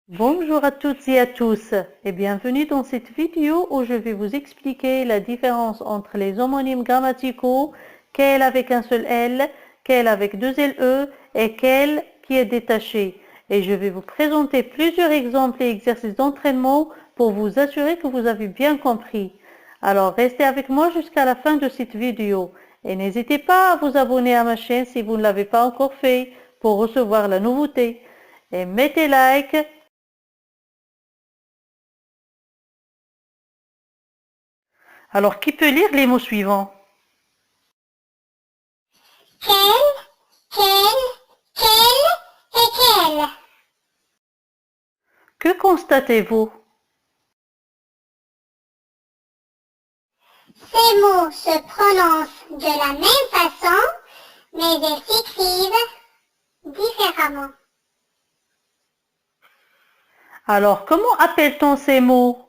Bonjour à toutes et à tous et bienvenue dans cette vidéo où je vais vous expliquer la différence entre les homonymes grammaticaux, quel avec un seul L, quel avec deux LE et quel qui est détaché. Et je vais vous présenter plusieurs exemples et exercices d'entraînement pour vous assurer que vous avez bien compris. Alors restez avec moi jusqu'à la fin de cette vidéo et n'hésitez pas à vous abonner à ma chaîne si vous ne l'avez pas encore fait pour recevoir la nouveauté. Et mettez like. Alors, qui peut lire les mots suivants? Quel et quel. Que constatez-vous? Ces mots se prononcent de la même façon, mais ils s'écrivent différemment. Alors, comment appelle-t-on ces mots?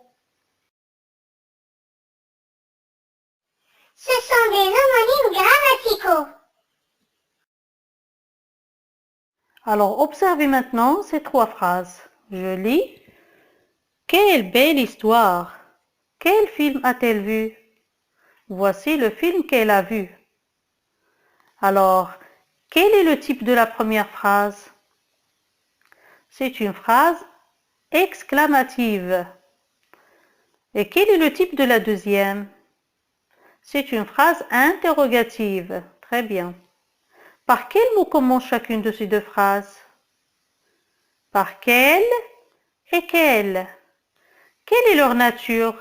Ce sont des homonymes grammaticaux. Alors, observez maintenant ces trois phrases. Je lis. Quelle belle histoire! Quel film a-t-elle vu? Voici le film qu'elle a vu. Alors, quel est le type de la première phrase? C'est une phrase exclamative. Et quel est le type de la deuxième? C'est une phrase interrogative. Très bien. Par quel mot commence chacune de ces deux phrases? Par quel et quel? Quelle est leur nature?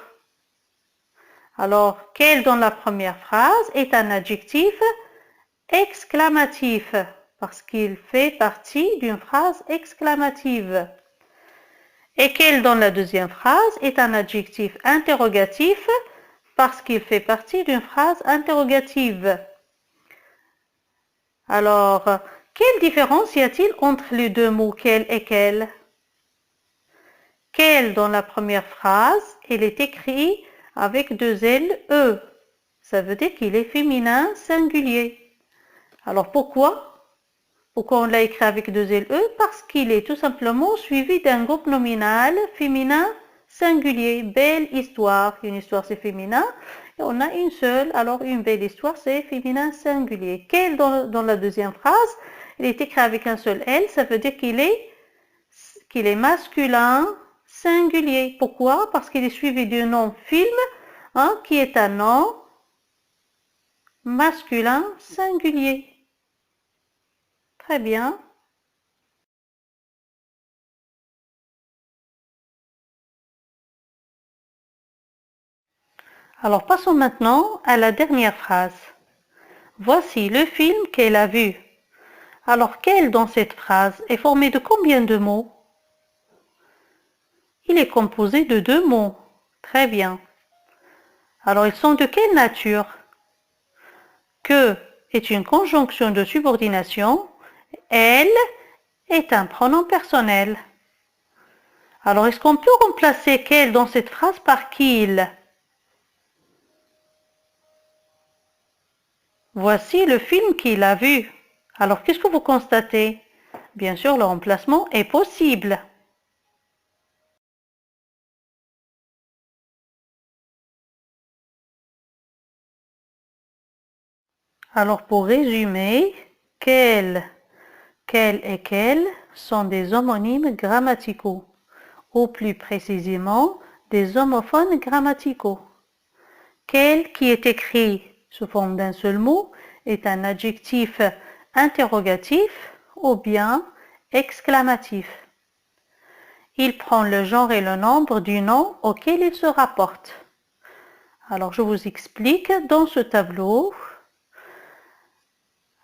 Alors, quel dans la première phrase est un adjectif exclamatif parce qu'il fait partie d'une phrase exclamative. Et quel dans la deuxième phrase est un adjectif interrogatif parce qu'il fait partie d'une phrase interrogative. Alors, quelle différence y a-t-il entre les deux mots quel et quel? Quel dans la première phrase, il est écrit avec deux L, E. Ça veut dire qu'il est féminin singulier. Alors pourquoi? Pourquoi on l'a écrit avec deux L, E? Parce qu'il est tout simplement suivi d'un groupe nominal féminin singulier. Belle histoire. Une histoire c'est féminin. Et on a une seule, alors une belle histoire c'est féminin singulier. Quel dans la deuxième phrase, il est écrit avec un seul L, ça veut dire qu'il est masculin singulier. Pourquoi? Parce qu'il est suivi du nom film, qui est un nom masculin singulier. Très bien. Alors passons maintenant à la dernière phrase. Voici le film qu'elle a vu. Alors quel dans cette phrase est formé de combien de mots? Il est composé de deux mots. Très bien. Alors ils sont de quelle nature? Que est une conjonction de subordination. Elle est un pronom personnel. Alors est-ce qu'on peut remplacer quel dans cette phrase par qu'il? Voici le film qu'il a vu. Alors qu'est-ce que vous constatez? Bien sûr, le remplacement est possible. Alors pour résumer, quel et quel sont des homonymes grammaticaux, ou plus précisément des homophones grammaticaux. Quel qui est écrit sous forme d'un seul mot est un adjectif interrogatif ou bien exclamatif. Il prend le genre et le nombre du nom auquel il se rapporte. Alors je vous explique dans ce tableau.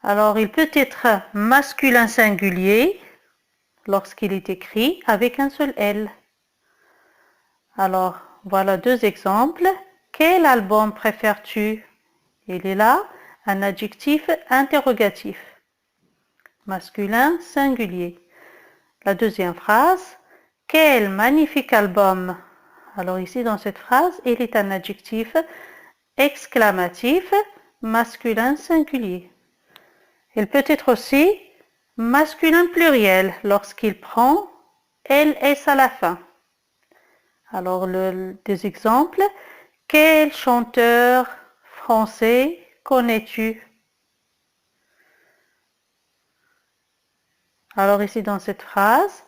Alors il peut être masculin singulier lorsqu'il est écrit avec un seul L. Alors voilà deux exemples. Quel album préfères-tu? Il est là un adjectif interrogatif. Masculin singulier. La deuxième phrase. Quel magnifique album! Alors ici dans cette phrase, il est un adjectif exclamatif masculin singulier. Il peut être aussi masculin pluriel lorsqu'il prend LS à la fin. Alors, des exemples. Quel chanteur français connais-tu? Alors ici dans cette phrase,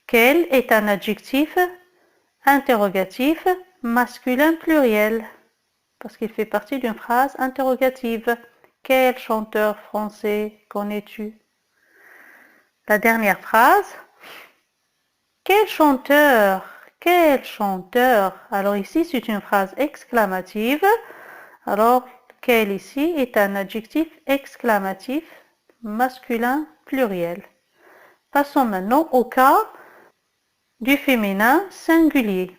quel est un adjectif interrogatif masculin pluriel? Parce qu'il fait partie d'une phrase interrogative. Quel chanteur français connais-tu? La dernière phrase. Quel chanteur? Quel chanteur? Alors ici, c'est une phrase exclamative. Alors, quel ici est un adjectif exclamatif masculin pluriel. Passons maintenant au cas du féminin singulier.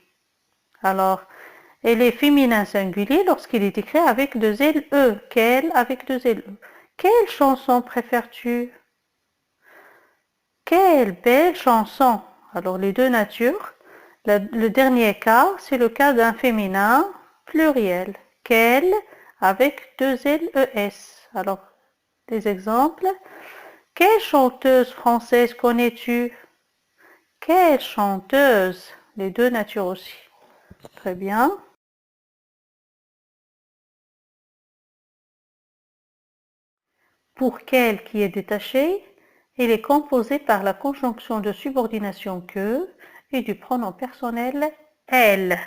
Alors, elle est féminin singulier lorsqu'il est écrit avec deux LE. Quel avec deux LE. Quelle chanson préfères-tu? Quelle belle chanson! Alors, les deux natures. Le dernier cas, c'est le cas d'un féminin pluriel. Quel avec deux LES. Alors, des exemples. Quelle chanteuse française connais-tu? Quelle chanteuse? Les deux natures aussi. Très bien. Pour quel qui est détaché, il est composé par la conjonction de subordination que et du pronom personnel elle.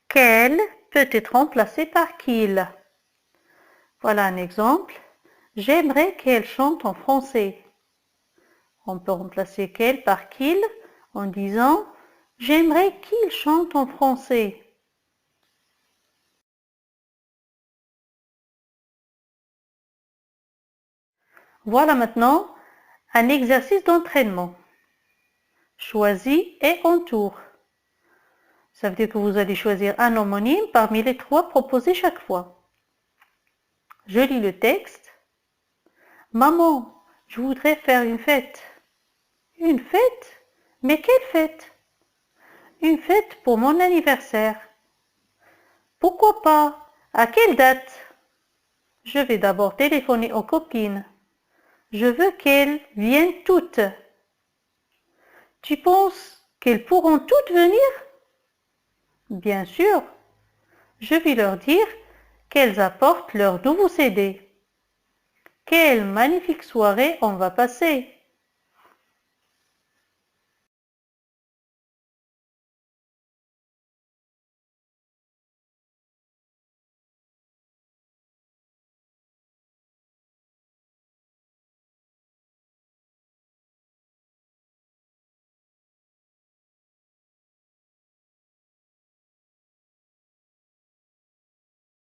Quel peut être remplacé par qu'il. Voilà un exemple. J'aimerais qu'elle chante en français. On peut remplacer qu'elle par qu'il en disant j'aimerais qu'il chante en français. Voilà maintenant un exercice d'entraînement. Choisis et entoure. Ça veut dire que vous allez choisir un homonyme parmi les trois proposés chaque fois. Je lis le texte. Maman, je voudrais faire une fête. Une fête? Mais quelle fête? Une fête pour mon anniversaire. Pourquoi pas? À quelle date? Je vais d'abord téléphoner aux copines. Je veux qu'elles viennent toutes. Tu penses qu'elles pourront toutes venir? Bien sûr. Je vais leur dire qu'elles apportent leur nouveau CD. Quelle magnifique soirée on va passer!